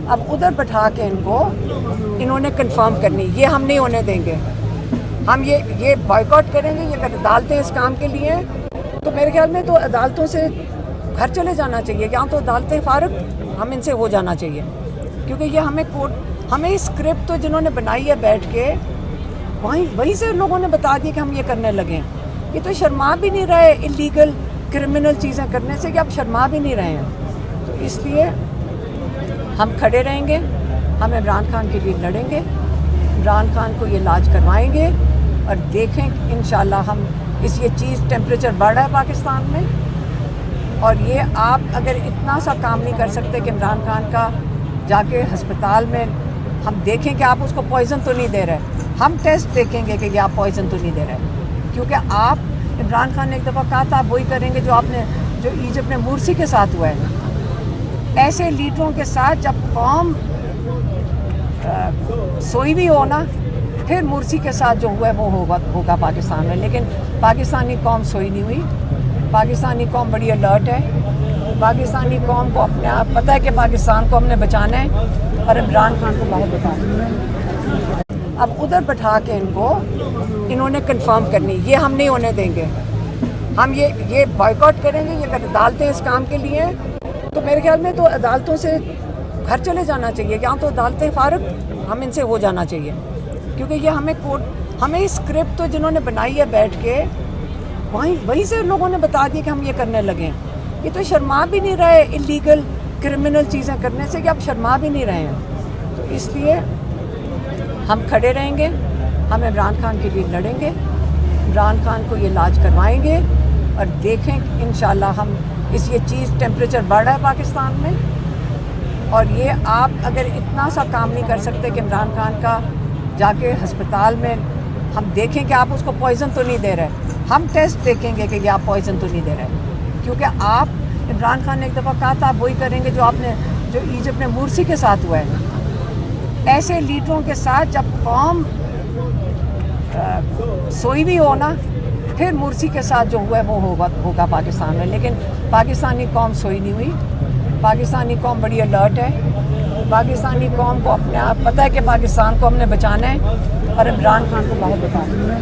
अब उधर बैठा के इन्होंने कंफर्म करनी, ये हम नहीं होने देंगे। हम ये बॉयकॉट करेंगे। ये अगर अदालतें इस काम के लिए हैं तो मेरे ख्याल में तो अदालतों से घर चले जाना चाहिए, या तो अदालतें फारुक हम इनसे हो जाना चाहिए, क्योंकि ये हमें स्क्रिप्ट तो जिन्होंने बनाई है बैठ के वहीं से लोगों ने बता दिया कि हम ये करने लगे हैं। ये तो शर्मा भी नहीं रहे इलीगल क्रिमिनल चीज़ें करने से, कि आप शर्मा भी नहीं रहे हैं। तो इसलिए हम खड़े रहेंगे, हम इमरान खान के लिए लड़ेंगे, इमरान खान को ये इलाज करवाएंगे और देखें इंशाल्लाह हम ये चीज़ टेम्परेचर बढ़ रहा है पाकिस्तान में, और ये आप अगर इतना सा काम नहीं कर सकते कि इमरान खान का जाके अस्पताल में हम देखें कि आप उसको पॉइज़न तो नहीं दे रहे, हम टेस्ट देखेंगे कि आप पॉइज़न तो नहीं दे रहे, क्योंकि आप इमरान खान ने एक दफ़ा कहा था आप वही करेंगे जो इजिप्ट में मुर्सी के साथ हुआ है। ऐसे लीडरों के साथ जब कौम सोई भी हो ना, फिर मुर्सी के साथ जो हुआ है वो होगा पाकिस्तान में। लेकिन पाकिस्तानी कौम सोई नहीं हुई, पाकिस्तानी कौम बड़ी अलर्ट है। पाकिस्तानी कौम को अपने आप पता है कि पाकिस्तान को हमने बचाना है और इमरान खान को बाहर बचाना है। अब उधर बैठा के इन्होंने कंफर्म करनी, ये हम नहीं होने देंगे। हम ये बॉयकॉट करेंगे। ये अगर अदालतें इस काम के लिए हैं तो मेरे ख्याल में तो अदालतों से घर चले जाना चाहिए, या तो अदालतें फारुक हम इनसे हो जाना चाहिए, क्योंकि ये हमें स्क्रिप्ट तो जिन्होंने बनाई है बैठ के वहीं से लोगों ने बता दिया कि हम ये करने लगे हैं। ये तो शर्मा भी नहीं रहे इलीगल क्रिमिनल चीज़ें करने से, कि आप शर्मा भी नहीं रहे हैं। तो इसलिए हम खड़े रहेंगे, हम इमरान खान के लिए लड़ेंगे, इमरान खान को ये इलाज करवाएंगे और देखें इंशाल्लाह हम ये चीज़ टेम्परेचर बढ़ रहा है पाकिस्तान में, और ये आप अगर इतना सा काम नहीं कर सकते कि इमरान खान का जाके अस्पताल में हम देखें कि आप उसको पॉइज़न तो नहीं दे रहे, हम टेस्ट देखेंगे कि आप पॉइज़न तो नहीं दे रहे, क्योंकि आप इमरान खान ने एक दफ़ा कहा था आप वही करेंगे जो इजिप्ट में मुर्सी के साथ हुआ है। ऐसे लीडरों के साथ जब कौम सोई भी हो ना, फिर मुर्सी के साथ जो हुआ है वो होगा पाकिस्तान में। लेकिन पाकिस्तानी कौम सोई नहीं हुई, पाकिस्तानी कौम बड़ी अलर्ट है। पाकिस्तानी कौम को अपने आप पता है कि पाकिस्तान को हमने बचाना है और इमरान खान को बाहर बचाना है।